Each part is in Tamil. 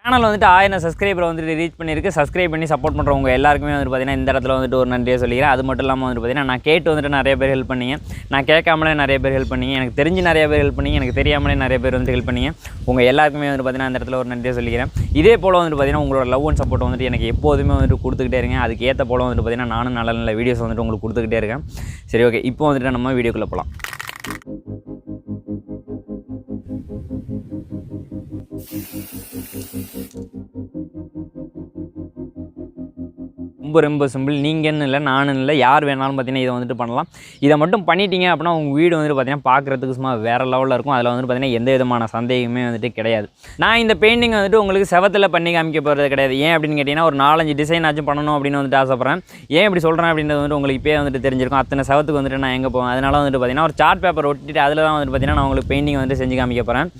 சேனல் வந்துட்டு 1000 சப்ஸ்கிரைபர் வந்துட்டு ரீச் பண்ணியிருக்கு. சப்ஸ்கிரைப் பண்ணி சப்போர்ட் பண்ணுறவங்க எல்லாருக்குமே வந்துட்டு பார்த்தீங்கன்னா இந்த இடத்துல வந்துட்டு ஒரு நன்றியை சொல்லிக்கிறேன். அது மட்டும் இல்லாமல் வந்துட்டு பார்த்தீங்கன்னா நான் கேட்டு வந்துட்டு நிறைய பேர் ஹெல்ப் பண்ணிங்க, நான் கேட்காமலே நிறைய பேர் ஹெல்ப் பண்ணிங்க, எனக்கு தெரிஞ்சு நிறைய பேர் ஹெல்ப் பண்ணிங்க, எனக்கு தெரியாமலே நிறைய பேர் வந்து ஹெல்ப் பண்ணிங்க. உங்கள் எல்லாருக்குமே வந்துட்டு பார்த்தீங்கன்னா அந்த இடத்துல ஒரு நன்றியை சொல்லிக்கிறேன். இதே போல் வந்துட்டு பார்த்தீங்கன்னா உங்களோட லவ் அண்ட் சப்போர்ட் வந்துட்டு எனக்கு எப்போதுமே வந்துட்டு கொடுத்துக்கிட்டே இருங்க. அதுக்கு ஏற்ற போல் வந்துட்டு பார்த்தீங்கன்னா நானும் நல்ல நல்ல வீடியோஸ் வந்துட்டு உங்களுக்கு கொடுத்துக்கிட்டே இருக்கேன். சரி, ஓகே, இப்போ வந்துட்டு நம்ம வீடியோக்குள்ளே போகலாம். ரொம்ப சிம்பிள். நீங்கன்னு இல்லை, நானும் இல்லை, யார் வேணாலும் பார்த்தீங்கன்னா இதை வந்துட்டு பண்ணலாம். இதை மட்டும் பண்ணிட்டீங்க அப்படின்னா உங்கள் வீடு வந்துட்டு பார்த்தீங்கன்னா பார்க்குறதுக்கு சும்மா வேறு லெவலில் இருக்கும். அதில் வந்துட்டு பார்த்தீங்கன்னா எந்த விதமான சந்தேகமே வந்துட்டு கிடையாது. நான் இந்த பெயிண்டிங் வந்துட்டு உங்களுக்கு செவத்தில் பண்ணி காமிக்க போகிறது கிடையாது. ஏன் அப்படின்னு கேட்டிங்கன்னா ஒரு 4-5 டிசைன் ஆச்சும் பண்ணணும் அப்படின்னு வந்துட்டு ஆசைப்பட்றேன். ஏன் இப்படி சொல்கிறேன் அப்படின்றது வந்துட்டு உங்களுக்கு இப்போயே வந்துட்டு தெரிஞ்சிருக்கும். அத்தனை செவத்துக்கு வந்துட்டு நான் எங்கே போவேன். அதனால் வந்துட்டு பார்த்தீங்கன்னா ஒரு சார்ட் பேப்பர் ஒட்டிட்டு அதில் தான் வந்துட்டு பார்த்தீங்கன்னா நான் உங்களுக்கு பெயிண்டிங் வந்துட்டு செஞ்சு காமிக்க போகிறேன்.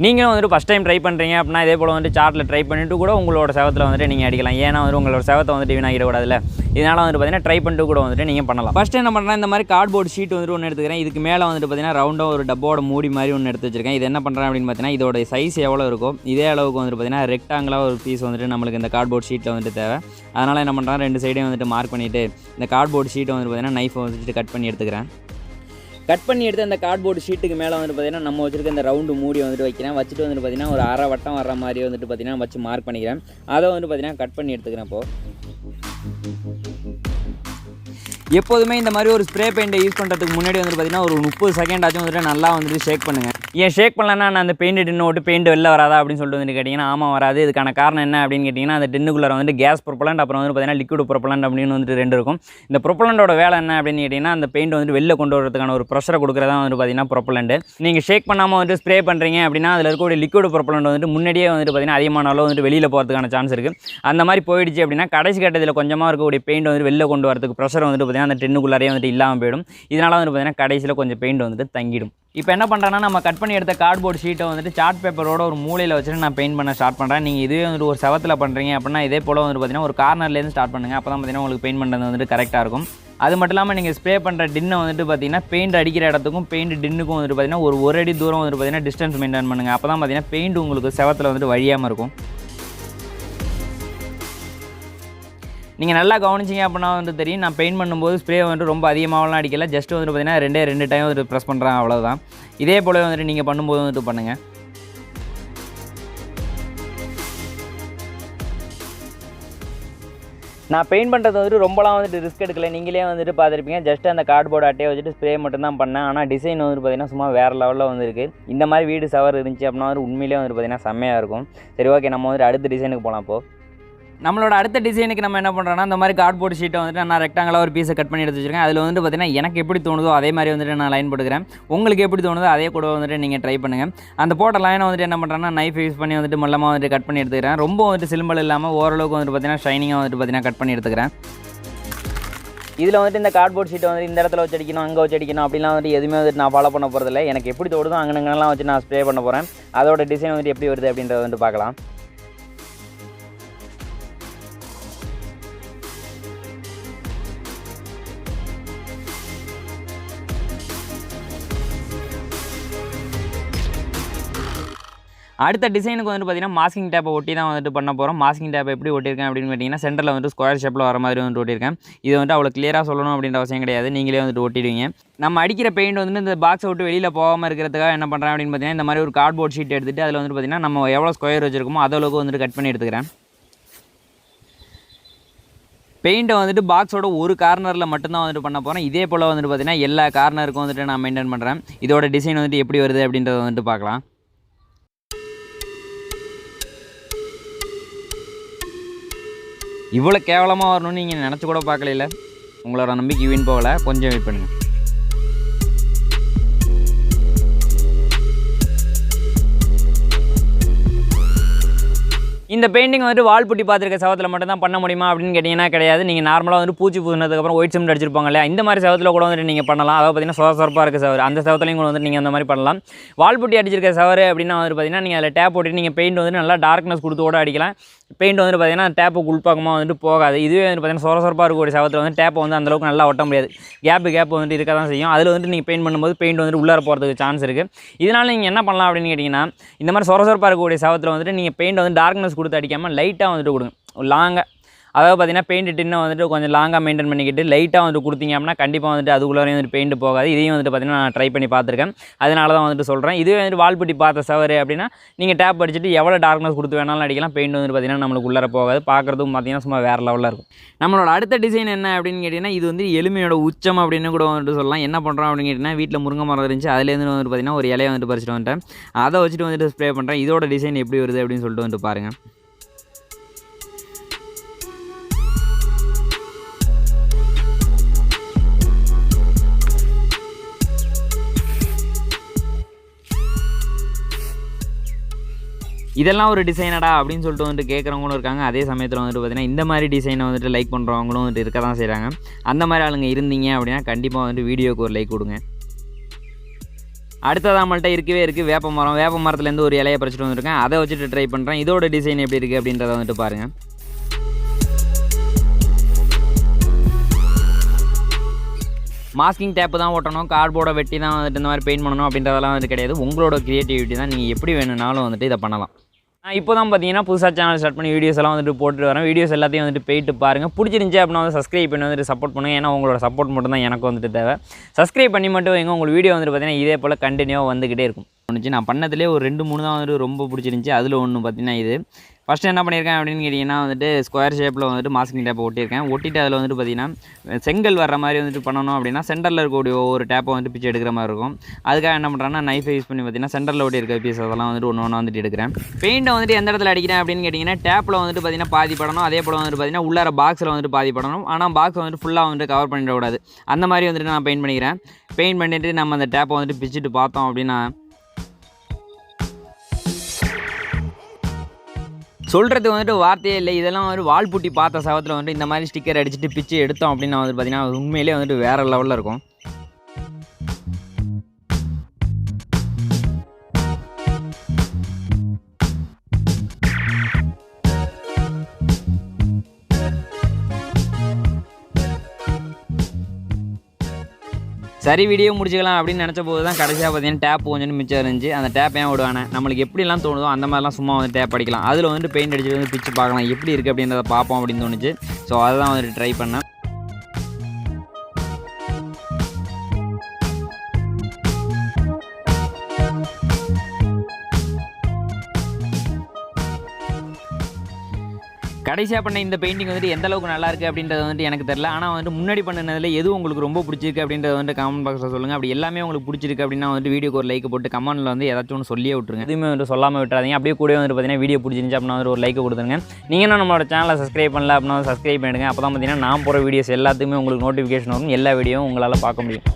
நீங்களும் வந்துட்டு ஃபஸ்ட் டைம் ட்ரை பண்ணுறீங்க அப்படின்னா இதே போல் வந்துட்டு சார்ட்டில் ட்ரை பண்ணிவிட்டு கூட உங்களோட செவத்தில் வந்துட்டு நீங்கள் அடிக்கலாம். ஏன்னா வந்துட்டு உங்களோட செவத்தை வந்துட்டு வீணாகிடக்கூடாதுல்ல. இதனால் வந்துட்டு பார்த்தீங்கன்னா ட்ரை பண்ணிட்டு கூட வந்துட்டு நீங்கள் பண்ணலாம். ஃபஸ்ட்டு என்ன பண்ணுறேன், இந்த மாதிரி கார்ட்போர்ட் ஷீட் வந்துட்டு ஒன்று எடுத்துக்கிறேன். இதுக்கு மேலே வந்துட்டு பார்த்தீங்கன்னா ரவுண்டாக ஒரு டப்போட மூடி மாதிரி ஒன்று எடுத்து வச்சிருக்கேன். இது என்ன பண்ணுறேன் அப்படின்னு பார்த்தீங்கன்னா இதோட சைஸ் எவ்வளோ இருக்கும் இதே அளவுக்கு வந்துட்டு பார்த்தீங்கன்னா ரெக்டாங்கிளாக ஒரு பீஸ் வந்துட்டு நம்மளுக்கு இந்த கார்ட்போர்ட் ஷீட்டில் வந்துட்டு தேவை. அதனால் என்ன பண்ணுறேன், 2 சைடையும் வந்துட்டு மார்க் பண்ணிவிட்டு இந்த கார்ட்போர்ட் ஷீட்டை வந்துட்டு பார்த்தீங்கன்னா நைஃபை வந்துட்டு கட் பண்ணி எடுத்துக்கிறேன். கட் பண்ணி எடுத்து அந்த கார்ட்போர்டு ஷீட்டுக்கு மேலே வந்துட்டு பார்த்தீங்கன்னா நம்ம வச்சுருக்க இந்த ரவுண்டு மூடி வந்துட்டு வைக்கிறேன். வச்சுட்டு வந்துட்டு பார்த்தீங்கன்னா ஒரு அரை வட்டம் வர மாதிரி வந்துட்டு பார்த்தீங்கன்னா வச்சு மார்க் பண்ணிக்கிறேன். அதை வந்துட்டு பார்த்தீங்கன்னா கட் பண்ணி எடுத்துக்கிறேன். எப்போதுமே இந்த மாதிரி ஒரு ஸ்ப்ரே பெயிண்ட்டை யூஸ் பண்ணுறதுக்கு முன்னாடி வந்துட்டு பார்த்தீங்கன்னா ஒரு 30 செகண்ட் ஆச்சும் வந்துட்டு நல்லா வந்துட்டு ஷேக் பண்ணுங்கள். ஏன் ஷேக் பண்ணலன்னா நான் அந்த பெயிண்ட் டின்னு விட்டு பெயிண்ட் வெளில வராதா அப்படின்னு சொல்லிட்டு வந்துட்டு கேட்டிங்கன்னா ஆமாம் வராது. இதுக்கான காரணம் என்ன அப்படின்னு கேட்டிங்கன்னா அந்த டின்னுக்குள்ளே வந்துட்டு கேஸ் ப்ரொப்பலண்ட் அப்புறம் வந்து பார்த்தீங்கன்னா லிக்விட் ப்ரொப்பலண்ட் அப்படின்னு வந்துட்டு 2 இருக்கும். இந்த ப்ரொப்பலண்டோட வேலை என்ன அப்படின்னு கேட்டிங்கன்னா அந்த பெயிண்ட் வந்துட்டு வெளில கொண்டு வரதுக்கான ஒரு ப்ரெஷரை கொடுக்குறதா வந்துட்டு பார்த்தீங்கன்னா ப்ரொப்பலண்ட். நீங்கள் ஷேக் பண்ணாமல் வந்துட்டு ஸ்ப்ரே பண்ணுறீங்க அப்படின்னா அதில் இருக்கக்கூடிய லிக்விட் ப்ரொப்பலண்ட் வந்துட்டு முன்னாடியே வந்துட்டு பார்த்தீங்கன்னா அதிகமான அளவு வந்துட்டு வெளியில் போகிறதுக்கான சான்ஸ் இருக்குது. அந்த மாதிரி போயிடுச்சு அப்படின்னா கடைசி கட்டத்தில் கொஞ்சமாக இருக்கக்கூடிய பெயிண்ட் வந்துட்டு வெளில கொண்டு வரதுக்கு ப்ரெஷர் வந்துட்டு பார்த்தீங்கன்னா அந்த டின்னுக்குள்ளாரே வந்துட்டு இல்லாமல் போயிடும். இதனால் வந்துட்டு பார்த்தீங்கன்னா கடைசியில் கொஞ்சம் பெயிண்ட் வந்துட்டு தங்கிடும். இப்போ என்ன பண்ணுறேன்னா நம்ம கட் பண்ணி எடுத்த கார்ட்போர்ட் ஷீட்டை வந்துட்டு சார்ட் பேப்பரோட ஒரு மூலையில் வச்சுட்டு நான் பெயிண்ட் பண்ண ஸ்டார்ட் பண்ணுறேன். நீங்கள் இதுவே வந்துட்டு ஒரு செவத்தில் பண்ணுறீங்க அப்படின்னா இதே போல் வந்துட்டு பார்த்தீங்கன்னா ஒரு கார்னர்லேருந்து ஸ்டார்ட் பண்ணுங்கள். அப்போ தான் பார்த்தீங்கன்னா உங்களுக்கு பெயிண்ட் பண்ணுறது வந்துட்டு கரெக்டாக இருக்கும். அது மட்டும் இல்லாமல் நீங்கள் ஸ்ப்ரே பண்ணுற டின்னை வந்துட்டு பார்த்தீங்கன்னா பெயிண்ட் அடிக்கிற இடத்துக்கும் பெயிண்ட் டின்னுக்கும் வந்துட்டு பார்த்தீங்கன்னா ஒரு அடி தூரம் வந்துட்டு பார்த்தீங்கன்னா டிஸ்டன்ஸ் மெயின்டைன் பண்ணுங்கள். அப்போ தான் பார்த்தீங்கன்னா பெயிண்ட் உங்களுக்கு செவத்தில் வந்துட்டு வழியாமல் இருக்கும். நீங்கள் நல்லா கவனிச்சிங்க அப்படின்னா வந்துட்டு தெரியும். நான் பெயிண்ட் பண்ணும்போது ஸ்ப்ரே வந்துட்டு ரொம்ப அதிகமாகலாம் அடிக்கல. ஜஸ்ட் வந்துட்டு பார்த்தீங்கன்னா 2 டைம் வந்துட்டு ப்ரெஸ் பண்ணுறேன், அவ்வளோதான். இதே போல் வந்துட்டு நீங்கள் பண்ணும்போது வந்துட்டு பண்ணுங்கள். நான் பெயிண்ட் பண்ணுறது வந்துட்டு ரொம்பலாம் வந்துட்டு ரிஸ்க் எடுக்கல. நீங்களே வந்துட்டு பார்த்துருப்பீங்க. ஜஸ்ட் அந்த கார்ட்போர்டு அட்டையை வச்சுட்டு ஸ்ப்ரே மட்டும் தான் பண்ணேன். ஆனால் டிசைன் வந்துட்டு பார்த்தீங்கன்னா சும்மா வேறு லெவலில் வந்துருக்கு. இந்த மாதிரி வீடு சவர் இருந்துச்சு அப்படின்னா வந்து உண்மையிலே வந்துட்டு பார்த்தீங்கன்னா செம்மையாக இருக்கும். சரி, ஓகே, நம்ம வந்துட்டு அடுத்த டிசைனுக்கு போகலாம். இப்போது நம்மளோட அடுத்த டிசைனுக்கு நம்ம என்ன பண்ணுறோன்னா இந்த மாதிரி கார்ட்போர்ட் ஷீட்டை வந்துட்டு நான் ரெக்டாங்கலாக ஒரு பீஸை கட் பண்ணி எடுத்து வச்சிருக்கேன். அதில் வந்துட்டு பார்த்தீங்கன்னா எனக்கு எப்படி தோணுதோ அதே மாதிரி வந்துட்டு நான் லைன் போட்டுக்கிறேன். உங்களுக்கு எப்படி தோணுதோ அதே கூட வந்துட்டு நீங்கள் ட்ரை பண்ணுங்கள். அந்த போட்ட லைனை வந்துட்டு என்ன பண்ணுறேன்னா நைஃப் யூஸ் பண்ணி வந்துட்டு மொல்லமாக வந்துட்டு கட் பண்ணி எடுத்துக்கிறேன். ரொம்ப வந்துட்டு சிம்பிள் இல்லாமல் ஓரளவுக்கு வந்துட்டு பார்த்தீங்கன்னா ஷைனிங்காக வந்துட்டு பார்த்தீங்கன்னா கட் பண்ணி எடுத்துக்கிறேன். இதில் வந்துட்டு இந்த கார்ட்போர்ட் ஷீட்டை வந்துட்டு இந்த இடத்துல வச்சு அடிக்கணும், அங்கே வச்சு அடிக்கணும் அப்படிலாம் வந்துட்டு எதுவுமே வந்துட்டு நான் ஃபாலோ பண்ண போகிறதில்ல. எனக்கு எப்படி தோணுதோ அங்கெல்லாம் வச்சு நான் ஸ்ப்ரே பண்ண போகிறேன். அதோட டிசைன் வந்துட்டு எப்படி வருது அப்படின்றத வந்துட்டு பார்க்கலாம். அடுத்த டிசைனுக்கு வந்துட்டு பார்த்தீங்கன்னா மாஸ்கிங் டேப்பை ஒட்டி தான் வந்துட்டு பண்ண போகிறோம். மாஸ்கிங் டேப்பை எப்படி ஒட்டியிருக்கேன் அப்படின்னு கேட்டிங்கன்னா சென்டரில் வந்துட்டு ஸ்கொயர் ஷேப்பில் வர மாதிரி வந்துட்டு ஒட்டியிருக்கேன். இது வந்துட்டு அவ்வளோ கிளியராக சொல்லணும் அப்படின்ற அவசியம் கிடையாது. நீங்களே வந்துட்டு ஒட்டிடுவீங்க. நம்ம அடிக்கிற பெயிண்ட் வந்துட்டு இந்த பாக்ஸை விட்டு வெளியில் போகாமல் இருக்கிறதுக்காக என்ன பண்ணுறேன் அப்படின்னு பார்த்தீங்கன்னா இந்த மாதிரி ஒரு கார்ட்போர்ட் ஷீட் எடுத்துகிட்டு அதில் வந்துட்டு பார்த்தீங்கன்னா நம்ம எவ்வளோ ஸ்கொயர் வச்சுருக்கோமோ அதளவுக்கு வந்துட்டு கட் பண்ணி எடுத்துக்கிறேன். பெயிண்ட்டை வந்துட்டு பாக்ஸோட ஒரு கார்னரில் மட்டும்தான் வந்துட்டு பண்ண போகிறேன். இதே போல் வந்துட்டு பார்த்தீங்கன்னா எல்லா கார்னருக்கும் வந்துட்டு நான் மெயின்டைன் பண்ணுறேன். இதோட டிசைன் வந்துட்டு எப்படி வருது அப்படின்றத வந்துட்டு பார்க்கலாம். இவ்வளோ கேவலமாக வரணும்னு நீங்கள் நினச்சி கூட பார்க்கல. உங்களோட நம்பிக்கை வீண் போகலை. கொஞ்சம் வெயிட் பண்ணுங்கள். இந்த பெயிண்டிங் வந்துட்டு வால் புட்டி பார்த்துருக்க செவத்தில் மட்டும் தான் பண்ண முடியுமா அப்படின்னு கேட்டிங்கன்னா கிடையாது. நீங்கள் நார்மலாக வந்துட்டு பூச்சி பூசினதுக்கப்புறம் ஒயிட் சிமெண்ட் அடிச்சிருப்பாங்க இல்லையா, இந்த மாதிரி செவத்தில் கூட வந்துட்டு நீங்கள் பண்ணலாம். அதாவது பார்த்தீங்கன்னா சொரப்பாக இருக்க சவர் அந்த செவத்துலையும் கூட வந்துட்டு நீங்கள் அந்த மாதிரி பண்ணலாம். வால் புட்டி அடிச்சிருக்க சவர் அப்படின்னா வந்துட்டு பார்த்தீங்கன்னா நீங்கள் அதில் டேப் போட்டு நீங்கள் பெயிண்ட் வந்துட்டு நல்லா டார்க்னஸ் கொடுத்து கூட அடிக்கலாம். பெயிண்ட் வந்துட்டு பார்த்தீங்கன்னா டேப்புக்கு உள்பக்கமாக வந்துட்டு போகாது. இதுவே வந்துட்டு பார்த்தீங்கன்னா சொரப்பாக இருக்கக்கூடிய செவத்தில் வந்து டேப்பை வந்து அந்தளவுக்கு நல்லா ஒட்ட முடியாது. கேப் வந்துட்டு இருக்க தான் செய்யும். அதில் வந்துட்டு நீங்கள் பெயிண்ட் பண்ணும்போது பெயிண்ட் வந்துட்டு உள்ளார போகிறதுக்கு சான்ஸ் இருக்குது. இதனால் நீங்கள் என்ன பண்ணலாம் அப்படின்னு கேட்டிங்கன்னா இந்த மாதிரி சொரப்பாக இருக்கக்கூடிய செவத்தில் வந்துட்டு நீங்கள் பெயிண்ட் வந்து டார்க்னஸ் டார்க்னஸ் கொடுத்து அடிக்காமல் லைட்டாக வந்துட்டு கொடுங்க. லாங்காக அதாவது பார்த்தீங்கன்னா பெயிண்ட் டின்னை வந்துட்டு கொஞ்சம் லாங்காக மெயின்டைன் பண்ணிக்கிட்டு லைட்டாக வந்துட்டு கொடுத்தீங்க அப்படின்னா கண்டிப்பாக வந்துட்டு அதுக்குள்ளே வந்துட்டு பெயிண்ட் போகாது. இதையும் வந்துட்டு பார்த்தீங்கன்னா நான் ட்ரை பண்ணி பார்த்துருக்கேன். அதனால தான் வந்துட்டு சொல்கிறேன். இதுவே வந்துட்டு வால்புட்டி பார்த்த சவர் அப்படின்னா நீங்கள் டேப் அடிச்சுட்டு எவ்வளோ டார்க்னஸ் கொடுத்து வேணாலும் அடிக்கலாம். பெயிண்ட் வந்துட்டு பார்த்தீங்கன்னா நம்மளுக்கு உள்ளே போகாது. பார்க்குறதுக்கும் பார்த்தீங்கன்னா சும்மா வேறு லெவலில் இருக்கும். நம்மளோட அடுத்த டிசைன் என்ன அப்படின்னு கேட்டிங்கன்னா இது வந்து எளிமையோட உச்சம் அப்படின்னு கூட வந்துட்டு சொல்லலாம். என்ன பண்ணுறோம் அப்படின்னு கேட்டிங்கன்னா வீட்டில் முருங்கை மரம் இருந்துச்சு. அதுலேருந்து வந்துட்டு பார்த்தீங்கன்னா ஒரு இலையை வந்துட்டு பறிச்சுட்டு வந்துட்டேன். அதை வச்சுட்டு வந்துட்டு ஸ்ப்ரே பண்ணுறேன். இதோட டிசைன் எப்படி வருது அப்படின்னு சொல்லிட்டு வந்துட்டு பாருங்கள். இதெல்லாம் ஒரு டிசைனடா அப்படின்னு சொல்லிட்டு வந்துட்டு கேட்குறவங்களும் இருக்காங்க. அதே சமயத்தில் வந்துட்டு பார்த்தீங்கன்னா இந்த மாதிரி டிசைனை வந்துட்டு லைக் பண்ணுறவங்களும் வந்துட்டு இருக்க தான் செய்கிறாங்க. அந்த மாதிரி ஆளுங்க இருந்தீங்க அப்படின்னா கண்டிப்பாக வந்துட்டு வீடியோக்கு ஒரு லைக் கொடுங்க. அடுத்தது நம்மள்ட்ட இருக்கவே இருக்குது வேப்ப மரம். வேப்ப மரத்துலேருந்து ஒரு இலையை பறிச்சுட்டு வந்துருக்கேன். அதை வச்சுட்டு ட்ரை பண்ணுறேன். இதோட டிசைன் எப்படி இருக்குது அப்படின்றத வந்துட்டு பாருங்கள். மாஸ்கிங் டேப்பு தான் ஓட்டணும், கார்ட்போர்டை வெட்டி தான் வந்துட்டு இந்த மாதிரி பெயிண்ட் பண்ணணும் அப்படின்றதெல்லாம் வந்துட்டு கிடையாது. உங்களோட க்ரியேட்டிவிட்டி தான். நீங்கள் எப்படி வேணும்னாலும் வந்துட்டு இதை பண்ணலாம். நான் இப்போ தான் பார்த்தீங்கன்னா புதுசாக சேனல் ஸ்டார்ட் பண்ணி வீடியோஸ் எல்லாம் வந்துட்டு போட்டுட்டு வரேன். வீடியோஸ் எல்லாத்தையும் வந்துட்டு போயிட்டு பாருங்கள். பிடிச்சிருந்துச்சி அப்படின்னா வந்து சப்ஸ்கிரைப் பண்ணி வந்துட்டு சப்போர்ட் பண்ணுங்கள். ஏன்னா உங்களோட சப்போர்ட் மட்டும் தான் எனக்கு வந்துட்டு தேவை. சப்ஸ்கிரைப் பண்ணி மட்டும் வைங்க. உங்களுக்கு வீடியோ வந்துட்டு பார்த்தீங்கன்னா இதே போல் கண்டினியூவாக வந்துக்கிட்டே இருக்கும். நான் பண்ணதுலேயே ஒரு 2-3 தான் வந்துட்டு ரொம்ப பிடிச்சிருந்துச்சி. அதில் ஒன்று பார்த்தீங்கன்னா இது ஃபஸ்ட்டு என்ன பண்ணியிருக்கேன் அப்படின்னு கேட்டிங்கன்னா வந்துட்டு ஸ்கொயர் ஷேப்பில் வந்துட்டு மாஸ்கிங் டேப்பை ஒட்டியிருக்கேன். ஒட்டிட்டு அதில் வந்துட்டு பார்த்திங்கன்னா செங்கல் வர்ற மாதிரி வந்துட்டு பண்ணணும் அப்படின்னா சென்டரில் இருக்கக்கூடிய ஒரு டேப்பை வந்துட்டு பிச்சு எடுக்கிற மாதிரி இருக்கும். அதுக்காக என்ன பண்ணுறேன்னா நைஃபை யூஸ் பண்ணி பார்த்திங்கன்னா சென்டரில் ஒட்டி இருக்க பீஸ் அதெல்லாம் வந்துட்டு ஒன்று வந்துட்டு எடுக்கிறேன். பெயிண்ட்டை வந்துட்டு எந்த இடத்துல அடிக்கிறேன் அப்படின்னு கேட்டிங்கன்னா டேப்பில் வந்துட்டு பார்த்திங்கன்னா பாதி படணும். அதே போல் வந்துட்டு பார்த்திங்கன்னா உள்ளார பாக்ஸில் வந்துட்டு பாதி படணும். ஆனால் பாக்ஸ் வந்துட்டு ஃபுல்லாக வந்துட்டு கவர் பண்ணிடக்கூடாது. அந்த மாதிரி வந்துட்டு நான் பெயிண்ட் பண்ணிக்கிறேன். பெயிண்ட் பண்ணிவிட்டு நம்ம அந்த டேப்பை வந்துட்டு பிச்சுட்டு பார்த்தோம் அப்படின்னா சொல்கிறதுக்கு வந்துட்டு வார்த்தையே இல்லை. இதெல்லாம் வந்துட்டு வால்புட்டி பார்த்த சவத்தில் வந்துட்டு இந்த மாதிரி ஸ்டிக்கர் அடிச்சுட்டு பிச்சு எடுத்தோம் அப்படின்னா வந்துட்டு பார்த்திங்கன்னா உண்மையிலே வந்துட்டு வேறு லெவலில் இருக்கும். சரி வீடியோ முடிச்சுக்கலாம் அப்படின்னு நினச்ச போது தான் கடைசியாக பார்த்தீங்கன்னா டேப் கொஞ்சம் மிச்சம் இருந்துச்சு. அந்த டேப் ஏன் விடுவானே நம்மளுக்கு எப்படிலாம் தோணுதோ அந்த மாதிரிலாம் சும்மா வந்து டேப் அடிக்கலாம். அதில் வந்து பெயிண்ட் அடிச்சுட்டு வந்து பிச்சு பார்க்கலாம் எப்படி இருக்குது அப்படின்றத பார்ப்போம் அப்படின்னு தோணுச்சு. ஸோ அதை தான் வந்துட்டு ட்ரை பண்ணேன். கடைசியாக பண்ண இந்த பெயிண்டிங் வந்துட்டு எந்த அளவுக்கு நல்லா இருக்குது அப்படின்றது வந்துட்டு எனக்கு தெரியல. ஆனால் வந்துட்டு முன்னாடி பண்ணினதில் எது உங்களுக்கு ரொம்ப பிடிச்சிருக்கு அப்படின்றத வந்துட்டு கமெண்ட் பாக்ஸில் சொல்லுங்கள். அப்படி எல்லாமே உங்களுக்கு பிடிச்சிருக்கு அப்படின்னா வந்துட்டு வீடியோக்கு ஒரு லைக் போட்டு கமெண்ட்டில் வந்து ஏதாச்சும் ஒன்று சொல்லியே விட்டுருங்க. எதுவுமே வந்துட்டு சொல்லாமல் விட்டுறாதீங்க. அப்படியே கூட வந்துட்டு பார்த்தீங்கன்னா வீடியோ பிடிச்சிருந்துச்சு அப்படின்னா வந்து ஒரு லைக் கொடுத்துருங்க. நீங்கள் நம்மளோட சேனலை சப்ஸ்கிரைப் பண்ணல அப்படின்னா சப்ஸ்கிரைப் பண்ணிடுங்க. அப்போ தான் பார்த்தீங்கன்னா நான் போகிற வீடியோஸ் எல்லாத்துக்குமே உங்களுக்கு நோட்டிஃபிகேஷன் வரும். எல்லா வீடியோவும் உங்களால் பார்க்க முடியும்.